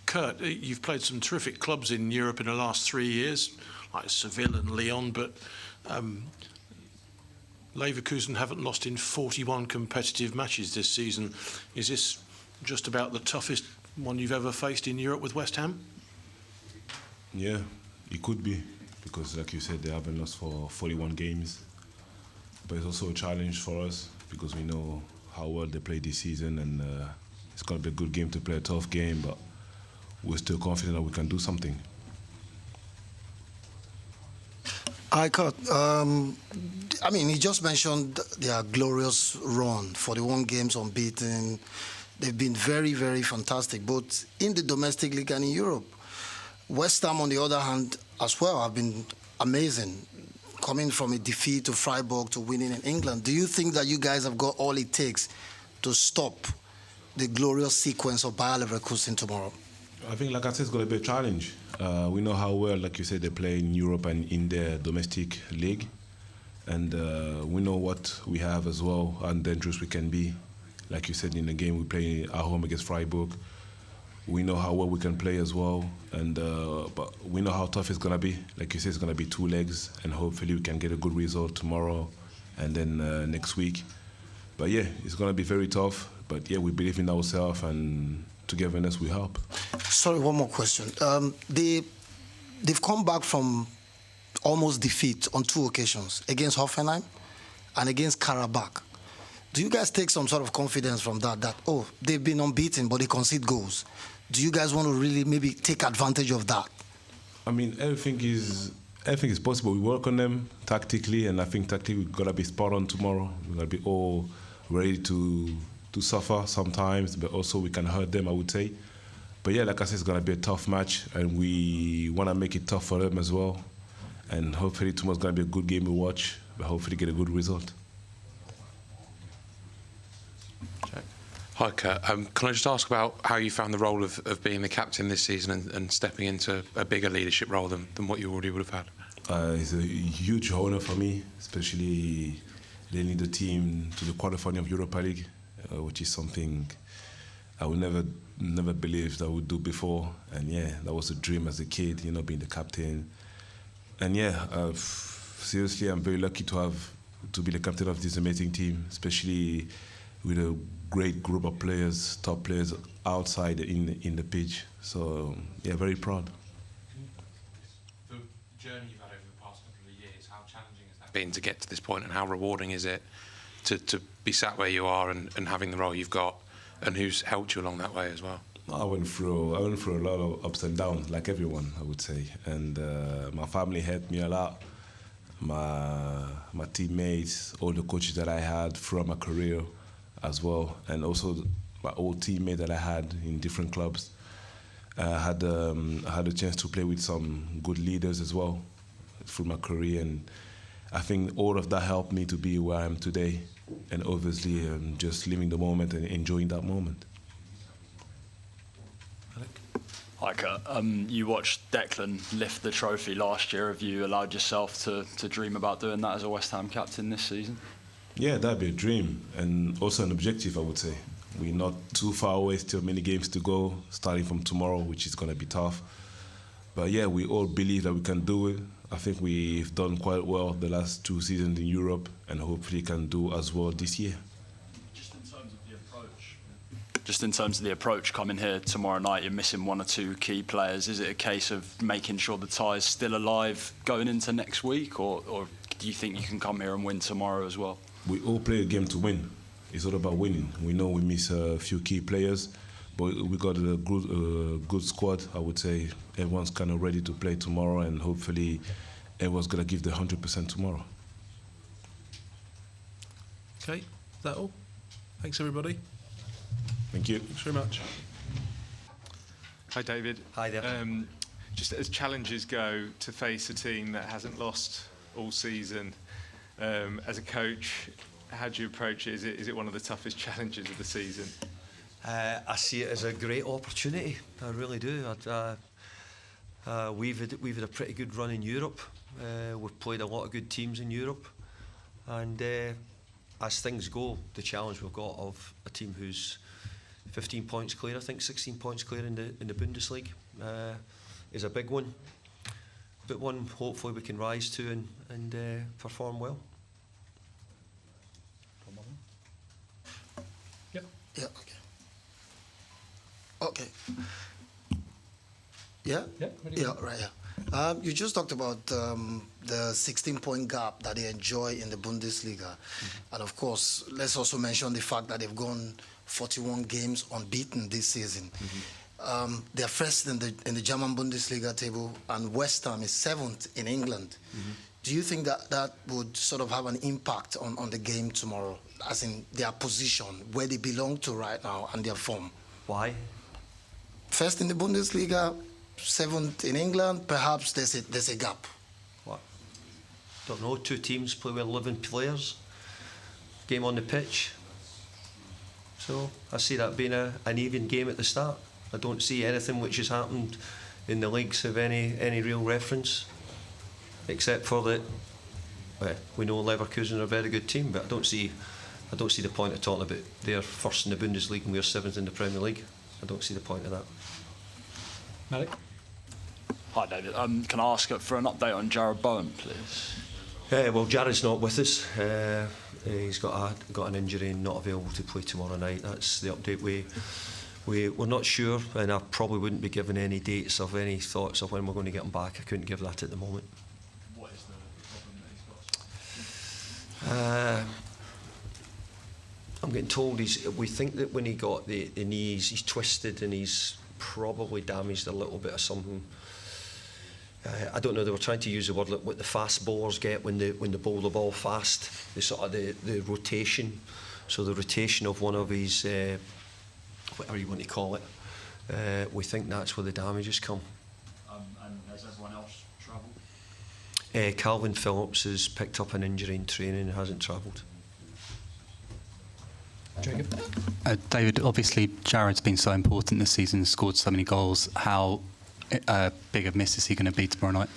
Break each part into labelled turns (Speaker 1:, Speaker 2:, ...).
Speaker 1: Kurt, you've played some terrific clubs in Europe in the last 3 years, like Seville and Lyon, but Leverkusen haven't lost in 41 competitive matches this season. Is this just about the toughest one you've ever faced in Europe with West Ham?
Speaker 2: Yeah, it could be, because like you said, they haven't lost for 41 games. But it's also a challenge for us, because we know how well they played this season, and it's going to be a good game to play, a tough game, but we're still confident that we can do something.
Speaker 3: Hi, Kurt. I mean, he just mentioned their glorious run, 41 games unbeaten. They've been very, very fantastic, both in the domestic league and in Europe. West Ham, on the other hand, as well, have been amazing, coming from a defeat to Freiburg to winning in England. Do you think that you guys have got all it takes to stop the glorious sequence of Bayer Leverkusen tomorrow?
Speaker 2: I think, like I said, it's going to be a challenge. We know how well, like you said, they play in Europe and in their domestic league. And we know what we have as well, how dangerous we can be. Like you said, in the game we play at home against Freiburg, we know how well we can play as well. And but we know how tough it's going to be. Like you said, it's going to be 2 legs, and hopefully we can get a good result tomorrow and then next week. But yeah, it's going to be very tough. But yeah, we believe in ourselves, and togetherness will help.
Speaker 3: Sorry, one more question. They've come back from almost defeat on 2 occasions, against Hoffenheim and against Karabakh. Do you guys take some sort of confidence from that, oh, they've been unbeaten, but they concede goals? Do you guys want to really maybe take advantage of that?
Speaker 2: I mean, everything is possible. We work on them tactically, and I think tactically we've got to be spot on tomorrow. We've got to be all ready to suffer sometimes, but also we can hurt them, I would say. But yeah, like I said, it's going to be a tough match, and we want to make it tough for them as well. And hopefully tomorrow's going to be a good game to watch, but hopefully get a good result.
Speaker 1: Hi, Kurt. Can I just ask about how you found the role of being the captain this season and stepping into a bigger leadership role than what you already would have had?
Speaker 2: It's a huge honour for me, especially leading the team to the quarterfinal of Europa League, which is something I would never believed I would do before. And yeah, that was a dream as a kid, you know, being the captain. And yeah, seriously, I'm very lucky to be the captain of this amazing team, especially with a great group of players, top players outside in the pitch. So yeah, very proud.
Speaker 1: The journey you've had over the past couple of years, how challenging has that been to get to this point, and how rewarding is it to be sat where you are and having the role you've got, and who's helped you along that way as well?
Speaker 2: I went through a lot of ups and downs, like everyone, I would say. And my family helped me a lot. My teammates, all the coaches that I had throughout my career as well, and also my old teammates that I had in different clubs. I had a chance to play with some good leaders as well through my career, and I think all of that helped me to be where I am today. And obviously, just living the moment and enjoying that moment.
Speaker 4: Hi, Kurt. You watched Declan lift the trophy last year. Have you allowed yourself to dream about doing that as a West Ham captain this season?
Speaker 2: Yeah, that'd be a dream, and also an objective, I would say. We're not too far away, still many games to go, starting from tomorrow, which is going to be tough. But yeah, we all believe that we can do it. I think we've done quite well the last 2 seasons in Europe, and hopefully can do as well this year.
Speaker 4: Just in terms of the approach, coming here tomorrow night, you're missing 1 or 2 key players. Is it a case of making sure the tie's still alive going into next week, or do you think you can come here and win tomorrow as well?
Speaker 2: We all play a game to win. It's all about winning. We know we miss a few key players, but we got a good squad, I would say. Everyone's kind of ready to play tomorrow, and hopefully everyone's going to give the 100% tomorrow.
Speaker 1: Okay, is that all? Thanks, everybody.
Speaker 2: Thank you.
Speaker 1: Thanks very much.
Speaker 5: Hi, David.
Speaker 6: Hi there.
Speaker 5: Just as challenges go, to face a team that hasn't lost all season, as a coach, how do you approach it? Is it one of the toughest challenges of the season?
Speaker 6: I see it as a great opportunity. I really do. We've had a pretty good run in Europe. We've played a lot of good teams in Europe, and as things go, the challenge we've got of a team who's 15 points clear, I think 16 points clear in the Bundesliga. Is a big one, but one hopefully we can rise to and perform well.
Speaker 3: Yeah, okay. Yeah? Yeah, right, yeah. You just talked about the 16-point gap that they enjoy in the Bundesliga. And of course, let's also mention the fact that they've gone 41 games unbeaten this season. They're first in the German Bundesliga table, and West Ham is 7th in England. Do you think that would sort of have an impact on the game tomorrow, as in their position, where they belong to right now, and their form?
Speaker 6: Why?
Speaker 3: First in the Bundesliga, 7th in England, perhaps there's a gap.
Speaker 6: What? Don't know. 2 teams play with 11 players. Game on the pitch. So I see that being an even game at the start. I don't see anything which has happened in the leagues of any real reference, except for that we know Leverkusen are a very good team, but I don't see the point of talking about they're first in the Bundesliga and we're 7th in the Premier League. I don't see the point of that.
Speaker 7: Malik?
Speaker 4: Hi, David. Can I ask for an update on Jared Bowen, please?
Speaker 6: Well, Jared's not with us. He's got an injury and not available to play tomorrow night. That's the update. We're not sure, and I probably wouldn't be giving any dates of any thoughts of when we're going to get him back. I couldn't give that at the moment.
Speaker 4: What is the problem that he's got?
Speaker 6: I'm getting told we think that when he got the knees, he's twisted and he's probably damaged a little bit of something. I don't know. They were trying to use the word like what the fast bowlers get when they bowl the ball fast. The sort of the rotation. So the rotation of one of his whatever you want to call it. We think that's where the damage has come.
Speaker 4: And has everyone else travelled?
Speaker 6: Calvin Phillips has picked up an injury in training and hasn't travelled.
Speaker 7: Jacob?
Speaker 8: David, obviously Jared's been so important this season, scored so many goals. How big a miss is he going to be tomorrow night?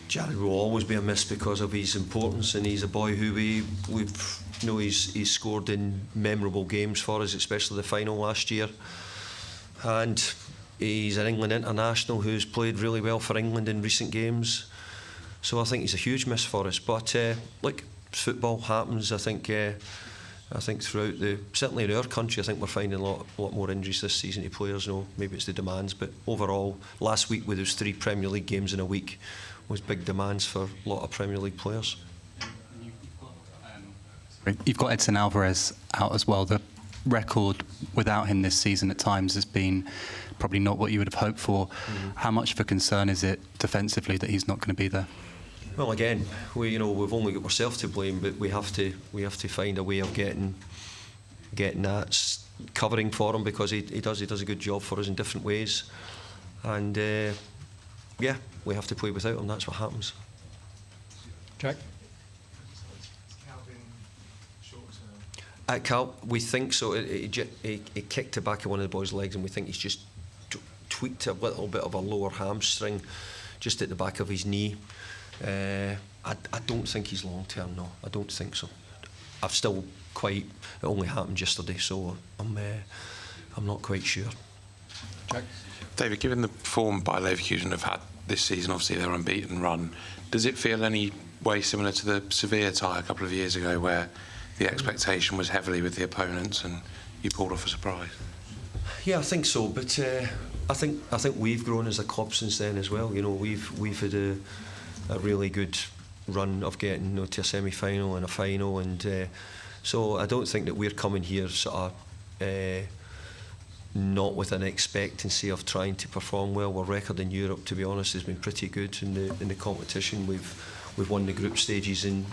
Speaker 6: Jared will always be a miss because of his importance, and he's a boy who we've he's scored in memorable games for us, especially the final last year. And he's an England international who's played really well for England in recent games. So I think he's a huge miss for us. But look, football happens. I think throughout certainly in our country, I think we're finding a lot more injuries this season to players. No, maybe it's the demands, but overall, last week with those 3 Premier League games in a week was big demands for a lot of Premier League players.
Speaker 8: You've got Edson Alvarez out as well. The record without him this season at times has been probably not what you would have hoped for. How much of a concern is it defensively that he's not going to be there?
Speaker 6: Well, again, we've only got ourselves to blame, but we have to find a way of getting that covering for him, because he does a good job for us in different ways, and we have to play without him. That's what happens.
Speaker 7: Jack?
Speaker 6: At Cal, we think so. He kicked the back of one of the boys' legs, and we think he's just tweaked a little bit of a lower hamstring, just at the back of his knee. I don't think he's long term. No, I don't think so. It only happened yesterday, so I'm not quite sure.
Speaker 7: Jack?
Speaker 1: David, given the form by Leverkusen have had this season, obviously their unbeaten run, does it feel any way similar to the Sevilla tie a couple of years ago, where the expectation was heavily with the opponents and you pulled off a surprise?
Speaker 6: Yeah, I think so. But I think we've grown as a club since then as well. We've had a really good run of getting to a semi-final and a final, and so I don't think that we're coming here sort of not with an expectancy of trying to perform well. Our record in Europe, to be honest, has been pretty good in the competition. We've won the group stages in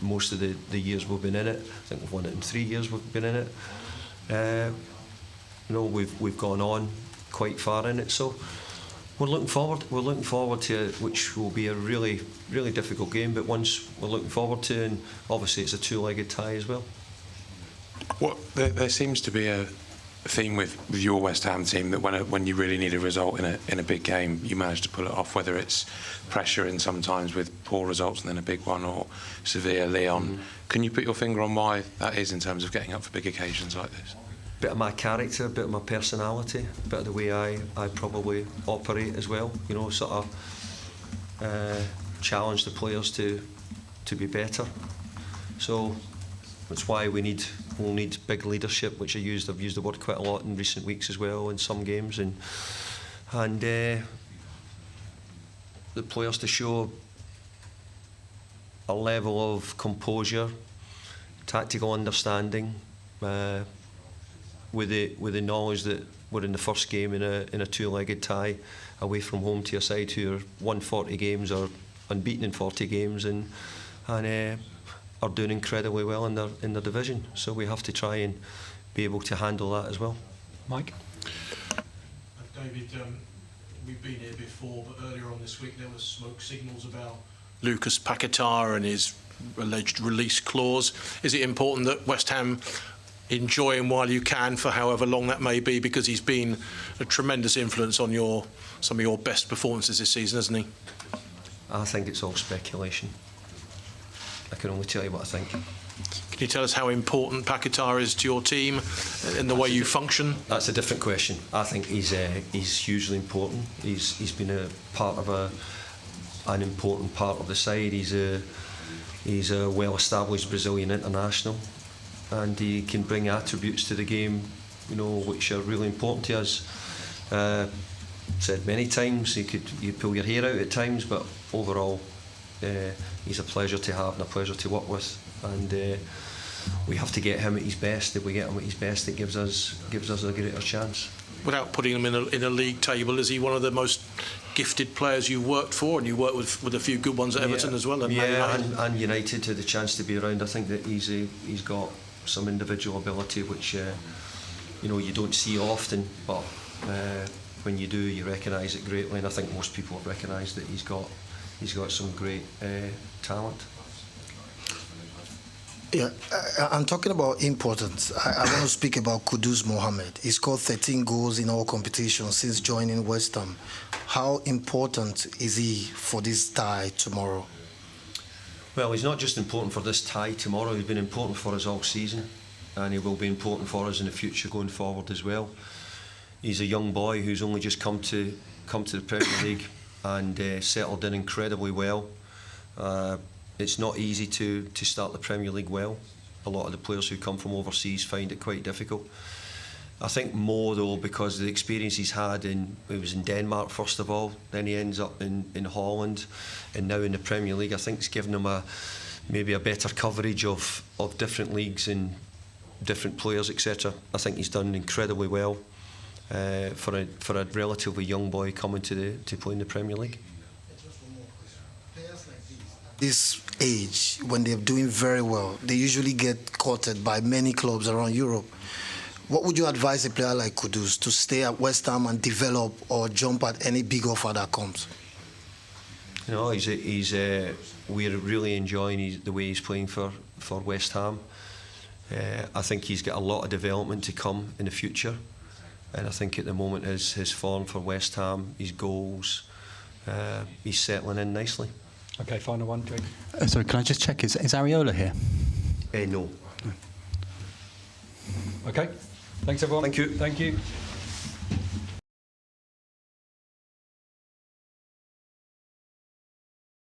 Speaker 6: most of the years we've been in it. I think we've won it in 3 years we've been in it. We've gone on quite far in it, so we're looking forward to it, which will be a really, really difficult game, but once we're looking forward to, and obviously it's a 2-legged tie as well.
Speaker 1: There seems to be a theme with your West Ham team that when you really need a result in a big game, you manage to pull it off, whether it's pressure in sometimes with poor results and then a big one, or Sevilla, Leon. Can you put your finger on why that is in terms of getting up for big occasions like this?
Speaker 6: bit of my character, a bit of my personality, a bit of the way I probably operate as well. You know, sort of challenge the players to be better. So that's why we'll need big leadership, which I've used the word quite a lot in recent weeks as well in some games, and the players to show a level of composure, tactical understanding, with the knowledge that we're in the first game in a two-legged tie away from home to a side who are won 40 games or unbeaten in 40 games and are doing incredibly well in their division. So we have to try and be able to handle that as well.
Speaker 7: Mike?
Speaker 9: David, we've been here before, but earlier on this week there was smoke signals about
Speaker 10: Lucas Paquetá and his alleged release clause. Is it important that West Ham enjoy him while you can, for however long that may be, because he's been a tremendous influence on some of your best performances this season, hasn't he?
Speaker 6: I think it's all speculation. I can only tell you what I think.
Speaker 10: Can you tell us how important Paquetá is to your team in the way you function? That's
Speaker 6: a different question. I think he's hugely important. He's been a part of an important part of the side. He's a well-established Brazilian international, and he can bring attributes to the game, you know, which are really important to us. Said many times, you pull your hair out at times, but overall, he's a pleasure to have and a pleasure to work with, and we have to get him at his best. If we get him at his best, it gives us a greater chance.
Speaker 10: Without putting him in a league table, is he one of the most gifted players you worked for? And you worked with a few good ones at Everton as well. And
Speaker 6: and United had the chance to be around. I think that he's got some individual ability which you don't see often, but when you do, you recognise it greatly. And I think most people have recognised that he's got some great talent.
Speaker 3: Yeah, I'm talking about importance. I want to speak about Kudus Mohammed. He scored 13 goals in all competitions since joining West Ham. How important is he for this tie tomorrow?
Speaker 6: Well, he's not just important for this tie tomorrow. He's been important for us all season, and he will be important for us in the future going forward as well. He's a young boy who's only just come to the Premier League and settled in incredibly well. It's not easy to start the Premier League well. A lot of the players who come from overseas find it quite difficult. I think more though because of the experience he's had he was in Denmark first of all, then he ends up in Holland, and now in the Premier League. I think it's given him maybe a better coverage of different leagues and different players, etc. I think he's done incredibly well for a relatively young boy coming to play in the Premier League.
Speaker 3: This age, when they're doing very well, they usually get courted by many clubs around Europe. What would you advise a player like Kudus to stay at West Ham and develop or jump at any big offer that comes?
Speaker 6: You know, we're really enjoying the way he's playing for West Ham. I think he's got a lot of development to come in the future, and I think at the moment his form for West Ham, his goals, he's settling in nicely.
Speaker 7: Okay, final one, Jake.
Speaker 8: Sorry, can I just check, is Areola here?
Speaker 6: No.
Speaker 7: Okay, thanks everyone.
Speaker 6: Thank you.
Speaker 7: Thank you.